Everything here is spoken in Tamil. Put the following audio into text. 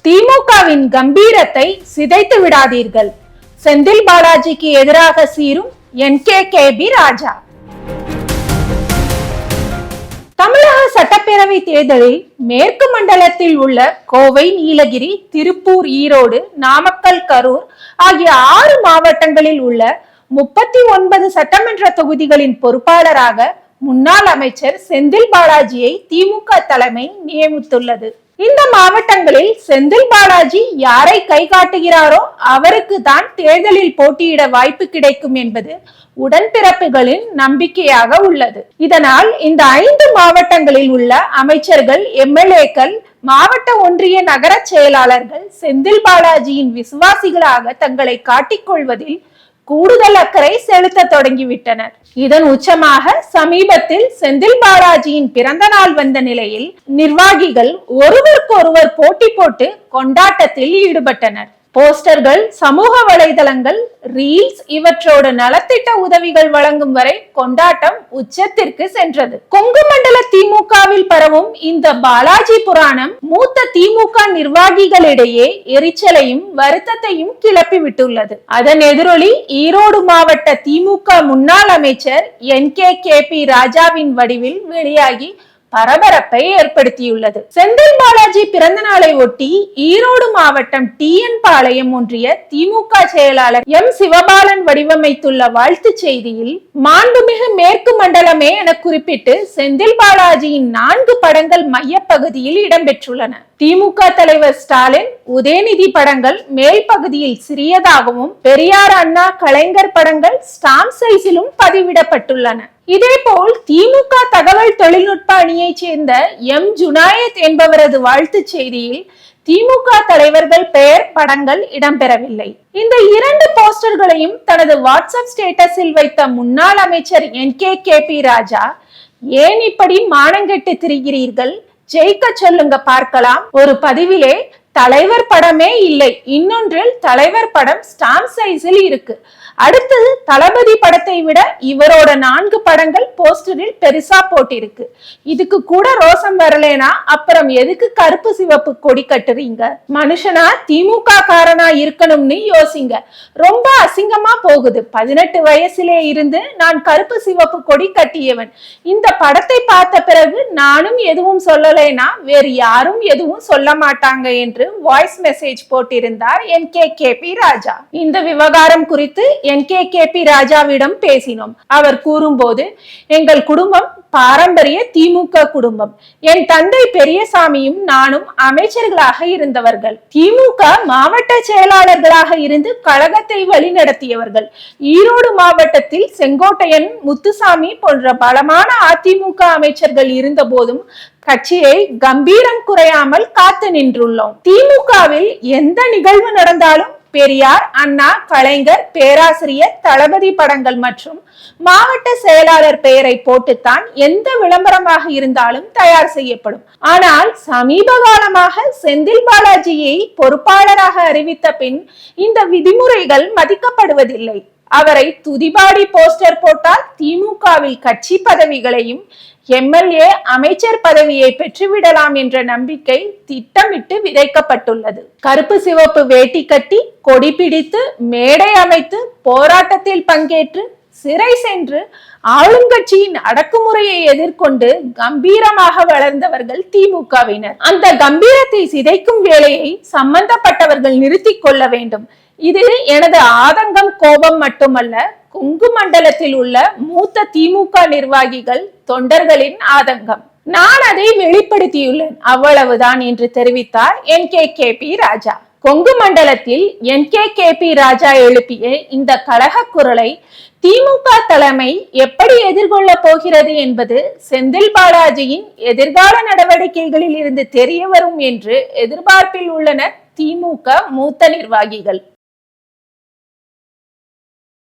திமுகவின் கம்பீரத்தை சிதைத்து விடாதீர்கள். செந்தில் பாலாஜிக்கு எதிராக சீரும் NKKB ராஜா. தமிழக சட்டப்பேரவை தேர்தலில் மேற்கு மண்டலத்தில் உள்ள கோவை, நீலகிரி, திருப்பூர், ஈரோடு, நாமக்கல், கரூர் ஆகிய 6 மாவட்டங்களில் உள்ள 39 சட்டமன்ற தொகுதிகளின் பொறுப்பாளராக முன்னாள் அமைச்சர் செந்தில் பாலாஜியை திமுக தலைமை நியமித்துள்ளது. இந்த மாவட்டங்களில் செந்தில் பாலாஜி யாரை கை காட்டுகிறாரோ அவருக்கு தான் தேர்தலில் போட்டியிட வாய்ப்பு கிடைக்கும் என்பது உடன்பிறப்புகளின் நம்பிக்கையாக உள்ளது. இதனால் இந்த 5 மாவட்டங்களில் உள்ள அமைச்சர்கள், MLAக்கள், மாவட்ட ஒன்றிய நகர செயலாளர்கள் செந்தில் பாலாஜியின் விசுவாசிகளாக தங்களை காட்டிக்கொள்வதில் கூடுதல் அக்கறை செலுத்த தொடங்கிவிட்டனர். இதன் உச்சமாக சமீபத்தில் செந்தில் பாலாஜியின் பிறந்த நாள் வந்த நிலையில் நிர்வாகிகள் ஒருவருக்கொருவர் போட்டி போட்டு கொண்டாட்டத்தில் ஈடுபட்டனர். போஸ்டர்கள், சமூக வலைதளங்கள், ரீல்ஸ் இவற்றோடு நலத்திட்ட உதவிகள் வழங்கும் வரை கொண்டாட்டம் உச்சத்திற்கு சென்றது. கொங்கு மண்டல திமுகவில் பரவும் இந்த பாலாஜி புராணம் மூத்த திமுக நிர்வாகிகளிடையே எரிச்சலையும் வருத்தத்தையும் கிளப்பி விட்டுள்ளது. அதன் எதிரொலி ஈரோடு மாவட்ட திமுக முன்னாள் அமைச்சர் NKKB ராஜாவின் வடிவில் வெளியாகி பரபரப்பை ஏற்படுத்தியுள்ளது. செந்தில் பாலாஜி பிறந்த நாளை ஒட்டி ஈரோடு மாவட்டம் TN பாளையம் ஒன்றிய திமுக செயலாளர் M சிவபாலன் வடிவமைத்துள்ள வாழ்த்து செய்தியில் மாண்புமிகு மேற்கு மண்டலமே என குறிப்பிட்டு செந்தில் பாலாஜியின் 4 படங்கள் மையப்பகுதியில் இடம்பெற்றுள்ளன. திமுக தலைவர் ஸ்டாலின், உதயநிதி படங்கள் மேல் பகுதியில் சிறியதாகவும், பெரியார், அண்ணா, கலைஞர் படங்கள் ஸ்டாம்ப் சைஸிலும் பதிவிடப்பட்டுள்ளன. இதேபோல் திமுக தகவல் தொழில்நுட்ப அணியை சேர்ந்த M ஜுனாயத் என்பவரது வாழ்த்து செய்தியில் திமுக தலைவர்கள் பெயர், படங்கள் இடம்பெறவில்லை. இந்த 2 போஸ்டர்களையும் தனது வாட்ஸ்அப் ஸ்டேட்டஸில் வைத்த முன்னாள் அமைச்சர் NKKB ராஜா, ஏன் இப்படி மானங்கெட்டு திரிகிறீர்கள், ஜெயிக்க சொல்லுங்க பார்க்கலாம். ஒரு பதிவிலே தலைவர் படமே இல்லை, இன்னொன்றில் தலைவர் படம் ஸ்டாம்ப் சைஸில் இருக்கு. அடுத்தது தளபதி படத்தை விட இவரோட 4 படங்கள் போஸ்டரில் பெருசா போட்டிருக்கு. இதுக்கு கூட ரோசம் வரலேனா அப்புறம் எதுக்கு கருப்பு சிவப்பு கொடி கட்டுறீங்க? மனுஷனா திமுக காரனா இருக்கணும்னு யோசிங்க. ரொம்ப அசிங்கமா போகுது. 18 வயசிலே இருந்து நான் கருப்பு சிவப்பு கொடி கட்டியவன். இந்த படத்தை பார்த்த பிறகு நானும் எதுவும் சொல்லலேனா வேறு யாரும் எதுவும் சொல்ல மாட்டாங்க என்று வாய்ஸ் மெசேஜ் போட்டிருந்தார் NKKB ராஜா. இந்த விவகாரம் குறித்து NKKB ராஜாவிடம் பேசினோம். அவர் கூறும்போது, எங்கள் குடும்பம் பாரம்பரிய திமுக குடும்பம். என் தந்தை பெரியசாமியும் நானும் அமைச்சர்களாக இருந்தவர்கள். திமுக மாவட்ட செயலாளர்களாக இருந்து கழகத்தை வழிநடத்தியவர்கள். ஈரோடு மாவட்டத்தில் செங்கோட்டையன், முத்துசாமி போன்ற பலமான அதிமுக அமைச்சர்கள் இருந்த போதும் கட்சியை கம்பீரம் குறையாமல் காத்து நின்றுள்ளோம். திமுகவில் எந்த நிகழ்வு நடந்தாலும் பெரியார், அண்ணா, கலைஞர், பேராசிரியர், தளபதி படங்கள் மற்றும் மாவட்ட செயலாளர் பெயரை போட்டுத்தான் எந்த விளம்பரமாக இருந்தாலும் தயார் செய்யப்படும். ஆனால் சமீப காலமாக செந்தில் பாலாஜியை பொறுப்பாளராக அறிவித்த பின் இந்த விதிமுறைகள் மதிக்கப்படுவதில்லை. அவரை துதிபாடி போஸ்டர் போட்டால் திமுகவில் கட்சி பதவிகளையும் MLA அமைச்சர் பதவியை பெற்றுவிடலாம் என்ற நம்பிக்கை திட்டமிட்டு விதைக்கப்பட்டுள்ளது. கருப்பு சிவப்பு வேட்டி கட்டி, கொடி பிடித்து, மேடை அமைத்து, போராட்டத்தில் பங்கேற்று, சிறை சென்று ஆளுங்கட்சியின் அடக்குமுறையை எதிர்கொண்டு கம்பீரமாக வளர்ந்தவர்கள் திமுகவினர். அந்த கம்பீரத்தை சிதைக்கும் வேலையை சம்பந்தப்பட்டவர்கள் நிறுத்திக் கொள்ள வேண்டும். இது எனது ஆதங்கம், கோபம் மட்டுமல்ல, கொங்கு மண்டலத்தில் உள்ள மூத்த திமுக நிர்வாகிகள், தொண்டர்களின் ஆதங்கம். நான் அதை வெளிப்படுத்தியுள்ளேன், அவ்வளவுதான் என்று தெரிவித்தார் NKKB ராஜா. கொங்கு மண்டலத்தில் NKKB ராஜா எழுப்பிய இந்த கலக குரலை திமுக தலைமை எப்படி எதிர்கொள்ள போகிறது என்பது செந்தில் பாலாஜியின் எதிர்கால நடவடிக்கைகளில் இருந்து தெரிய வரும் என்று எதிர்பார்ப்பில் உள்ளனர் திமுக மூத்த நிர்வாகிகள்.